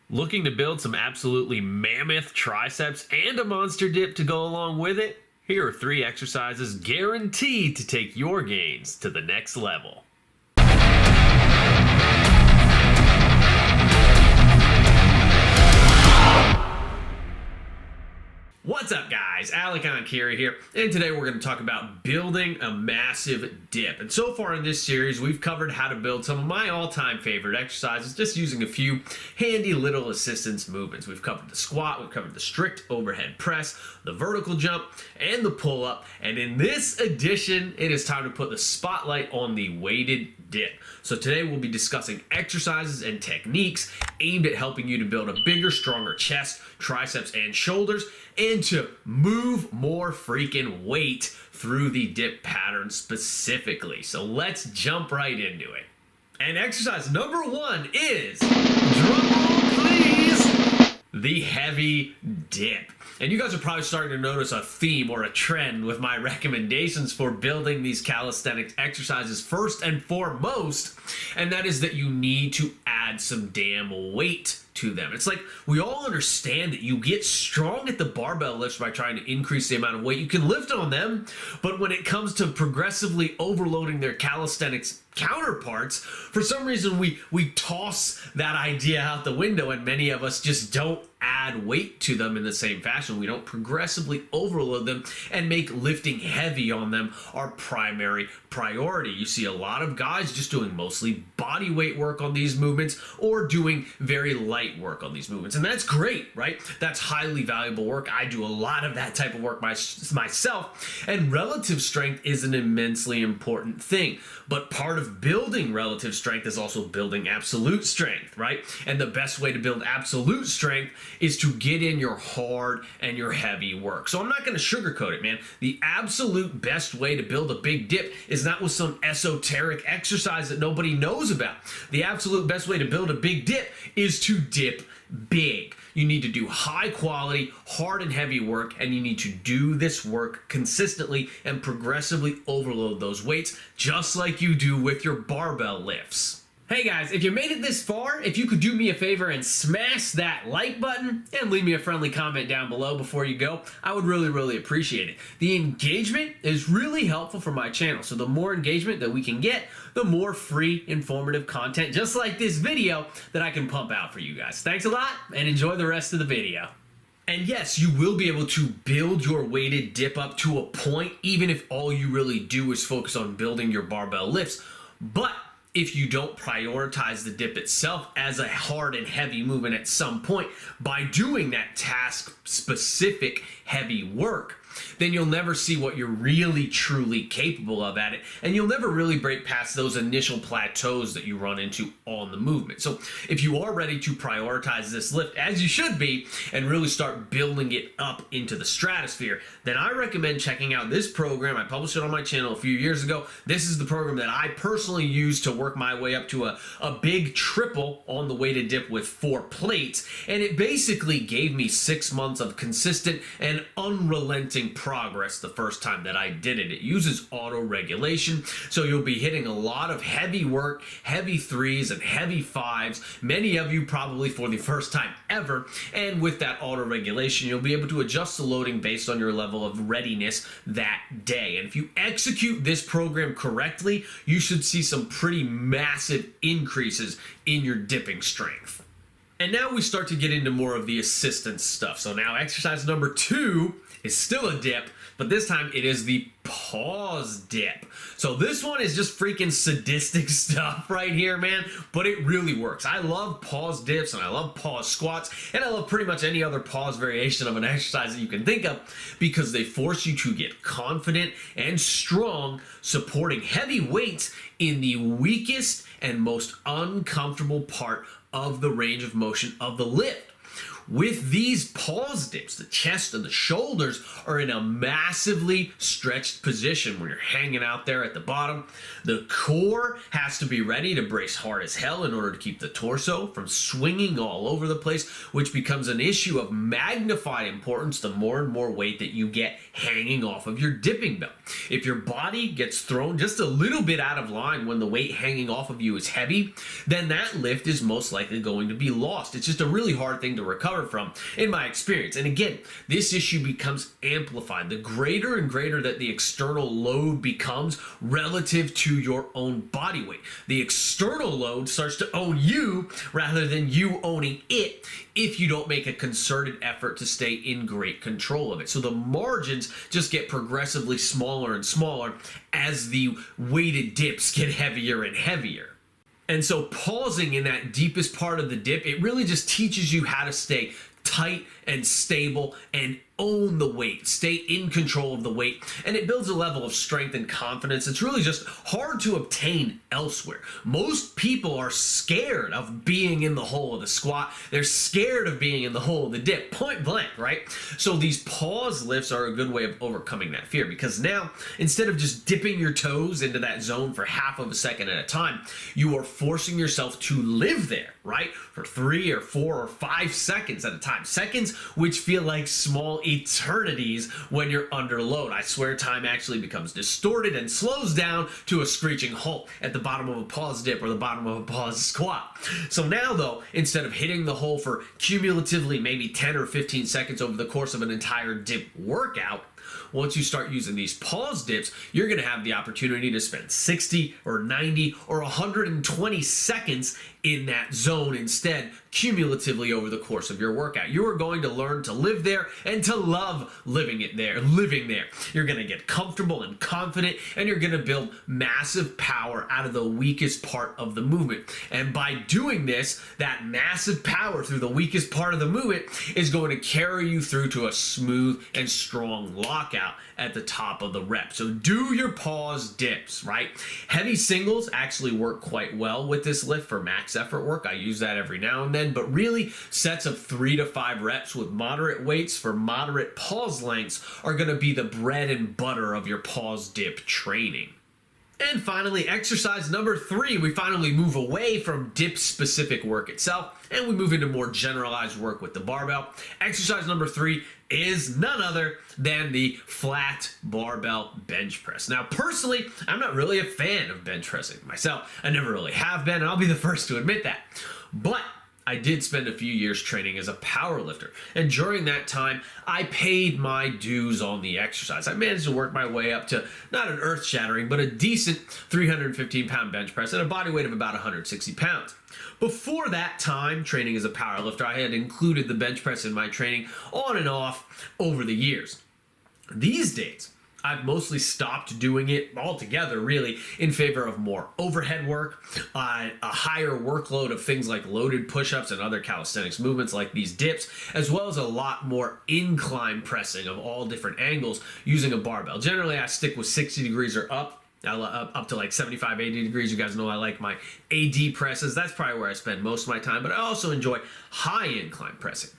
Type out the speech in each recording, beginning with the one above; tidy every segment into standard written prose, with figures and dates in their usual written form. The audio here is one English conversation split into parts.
Looking to build some absolutely mammoth triceps and a monster dip to go along with it? Here are 3 exercises guaranteed to take your gains to the next level. What's up, guys? Enkiri here, and today we're going to talk about building a massive dip. And so far in this series, we've covered how to build some of my all-time favorite exercises, just using a few handy little assistance movements. We've covered the squat, we've covered the strict overhead press, the vertical jump, and the pull-up. And in this edition, it is time to put the spotlight on the weighted dip. So today we'll be discussing exercises and techniques aimed at helping you to build a bigger, stronger chest, triceps, and shoulders, and to move more freaking weight through the dip pattern specifically. So let's jump right into it. And exercise number 1 is, drumroll please, the heavy dip. And you guys are probably starting to notice a theme or a trend with my recommendations for building these calisthenics exercises first and foremost, and that is that you need to add some damn weight to them. It's like we all understand that you get strong at the barbell lifts by trying to increase the amount of weight you can lift on them, but when it comes to progressively overloading their calisthenics counterparts, for some reason we toss that idea out the window, and many of us just don't add weight to them in the same fashion. We don't progressively overload them and make lifting heavy on them our primary priority. You see a lot of guys just doing mostly body weight work on these movements or doing very light work on these movements. And that's great, right? That's highly valuable work. I do a lot of that type of work myself, and relative strength is an immensely important thing. But part of building relative strength is also building absolute strength, right? And the best way to build absolute strength is to get in your hard and your heavy work. So I'm not going to sugarcoat it, man. The absolute best way to build a big dip is not with some esoteric exercise that nobody knows about. The absolute best way to build a big dip is to dip big. You need to do high quality, hard and heavy work, and you need to do this work consistently and progressively overload those weights, just like you do with your barbell lifts. Hey guys, if you made it this far, if you could do me a favor and smash that like button and leave me a friendly comment down below before you go, I would really appreciate it. The engagement is really helpful for my channel, so the more engagement that we can get, the more free, informative content, just like this video, that I can pump out for you guys. Thanks a lot, and enjoy the rest of the video. And yes, you will be able to build your weighted dip up to a point, even if all you really do is focus on building your barbell lifts. But if you don't prioritize the dip itself as a hard and heavy movement at some point by doing that task-specific heavy work, then you'll never see what you're really truly capable of at it, and you'll never really break past those initial plateaus that you run into on the movement. So if you are ready to prioritize this lift, as you should be, and really start building it up into the stratosphere, then I recommend checking out this program. I published it on my channel a few years ago. This is the program that I personally use to work my way up to a big triple on the weighted dip with 4 plates, and it basically gave me 6 months of consistent and unrelenting progress the first time that I did it. It uses auto regulation, so you'll be hitting a lot of heavy work, heavy 3s and heavy 5s, many of you probably for the first time ever, and with that auto regulation you'll be able to adjust the loading based on your level of readiness that day. And if you execute this program correctly, you should see some pretty massive increases in your dipping strength. And now we start to get into more of the assistance stuff. So now exercise number 2 is still a dip, but this time it is the pause dip. So this one is just freaking sadistic stuff right here, man, but it really works. I love pause dips, and I love pause squats, and I love pretty much any other pause variation of an exercise that you can think of, because they force you to get confident and strong, supporting heavy weights in the weakest and most uncomfortable part of the range of motion of the lift. with these pause dips, the chest and the shoulders are in a massively stretched position when you're hanging out there at the bottom. The core has to be ready to brace hard as hell in order to keep the torso from swinging all over the place, which becomes an issue of magnified importance the more and more weight that you get hanging off of your dipping belt. If your body gets thrown just a little bit out of line when the weight hanging off of you is heavy, then that lift is most likely going to be lost. It's just a really hard thing to recover from, in my experience. And again, this issue becomes amplified the greater and greater that the external load becomes relative to your own body weight. The external load starts to own you rather than you owning it if you don't make a concerted effort to stay in great control of it. So the margins just get progressively smaller and smaller as the weighted dips get heavier and heavier. And so pausing in that deepest part of the dip, it really just teaches you how to stay tight and stable and own the weight, stay in control of the weight, and it builds a level of strength and confidence. It's really just hard to obtain elsewhere. Most people are scared of being in the hole of the squat. They're scared of being in the hole of the dip, point blank, right? So these pause lifts are a good way of overcoming that fear, because now instead of just dipping your toes into that zone for half of a second at a time, you are forcing yourself to live there, right? For 3 or 4 or 5 seconds at a time. Seconds which feel like small eternities when you're under load. I swear time actually becomes distorted and slows down to a screeching halt at the bottom of a pause dip or the bottom of a pause squat. So now though, instead of hitting the hole for cumulatively maybe 10 or 15 seconds over the course of an entire dip workout, once you start using these pause dips, you're going to have the opportunity to spend 60 or 90 or 120 seconds in that zone instead, cumulatively over the course of your workout. You are going to learn to live there and to love living there. You're going to get comfortable and confident, and you're going to build massive power out of the weakest part of the movement. And by doing this, that massive power through the weakest part of the movement is going to carry you through to a smooth and strong lockout at the top of the rep. So do your pause dips, right? Heavy singles actually work quite well with this lift for max effort work. I use that every now and then, but really sets of 3 to 5 reps with moderate weights for moderate pause lengths are going to be the bread and butter of your pause dip training. And finally, exercise number 3, we finally move away from dip-specific work itself, and we move into more generalized work with the barbell. Exercise number 3 is none other than the flat barbell bench press. Now, personally, I'm not really a fan of bench pressing myself. I never really have been, and I'll be the first to admit that. But I did spend a few years training as a power lifter, and during that time, I paid my dues on the exercise. I managed to work my way up to not an earth-shattering, but a decent 315-pound bench press at a body weight of about 160 pounds. Before that time, training as a power lifter, I had included the bench press in my training on and off over the years. These days, I've mostly stopped doing it altogether, really, in favor of more overhead work, a higher workload of things like loaded push-ups and other calisthenics movements like these dips, as well as a lot more incline pressing of all different angles using a barbell. Generally, I stick with 60 degrees or up to like 75, 80 degrees. You guys know I like my AD presses. That's probably where I spend most of my time, but I also enjoy high incline pressing.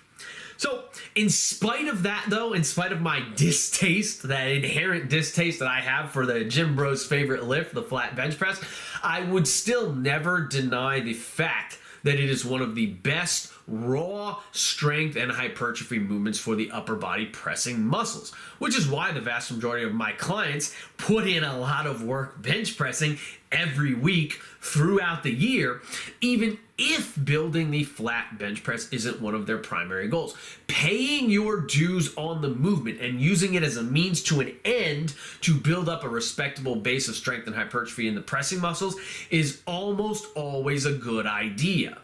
So in spite of that, though, in spite of my distaste, that inherent distaste that I have for the gym bro's favorite lift, the flat bench press, I would still never deny the fact that it is one of the best raw strength and hypertrophy movements for the upper body pressing muscles, which is why the vast majority of my clients put in a lot of work bench pressing every week throughout the year, even if building the flat bench press isn't one of their primary goals. Paying your dues on the movement and using it as a means to an end to build up a respectable base of strength and hypertrophy in the pressing muscles is almost always a good idea.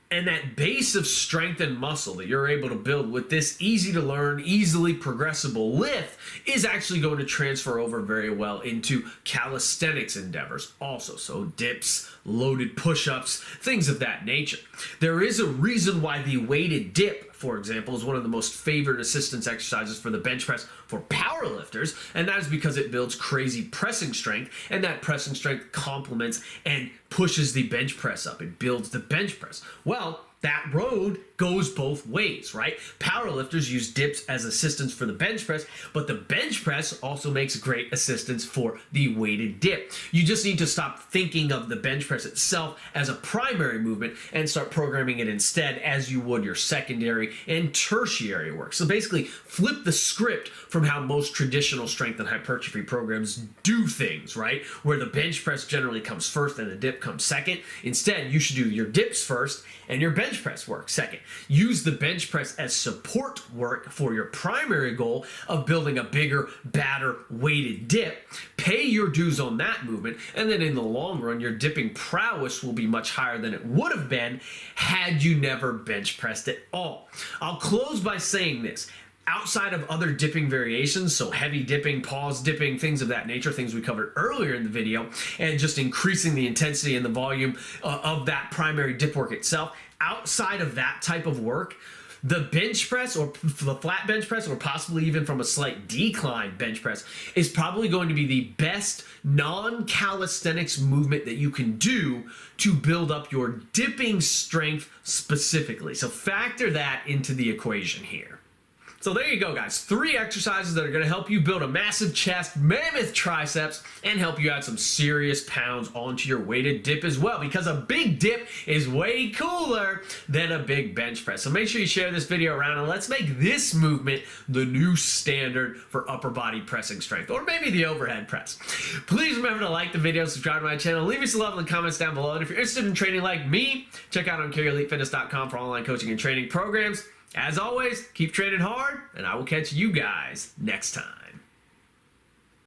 And that base of strength and muscle that you're able to build with this easy to learn, easily progressible lift is actually going to transfer over very well into calisthenics endeavors also. So dips, loaded push-ups, things of that nature. There is a reason why the weighted dip, for example, is one of the most favored assistance exercises for the bench press for powerlifters, and that is because it builds crazy pressing strength, and that pressing strength complements and pushes the bench press up. It builds the bench press. Well, that road goes both ways, right? Powerlifters use dips as assistance for the bench press, but the bench press also makes great assistance for the weighted dip. You just need to stop thinking of the bench press itself as a primary movement and start programming it instead as you would your secondary and tertiary work. So basically flip the script from how most traditional strength and hypertrophy programs do things, right? Where the bench press generally comes first and the dip comes second. Instead, you should do your dips first and your bench press work second. Use the bench press as support work for your primary goal of building a bigger, badder, weighted dip. Pay your dues on that movement, and then in the long run, your dipping prowess will be much higher than it would have been had you never bench pressed at all. I'll close by saying this. Outside of other dipping variations, so heavy dipping, pause dipping, things of that nature, things we covered earlier in the video, and just increasing the intensity and the volume of that primary dip work itself, outside of that type of work, the bench press or the flat bench press, or possibly even from a slight decline bench press, is probably going to be the best non-calisthenics movement that you can do to build up your dipping strength specifically. So factor that into the equation here. So there you go, guys. 3 exercises that are going to help you build a massive chest, mammoth triceps, and help you add some serious pounds onto your weighted dip as well, because a big dip is way cooler than a big bench press. So make sure you share this video around, and let's make this movement the new standard for upper body pressing strength, or maybe the overhead press. Please remember to like the video, subscribe to my channel, leave me some love in the comments down below, and if you're interested in training like me, check out EnkiriEliteFitness.com for online coaching and training programs. As always, keep training hard, and I will catch you guys next time.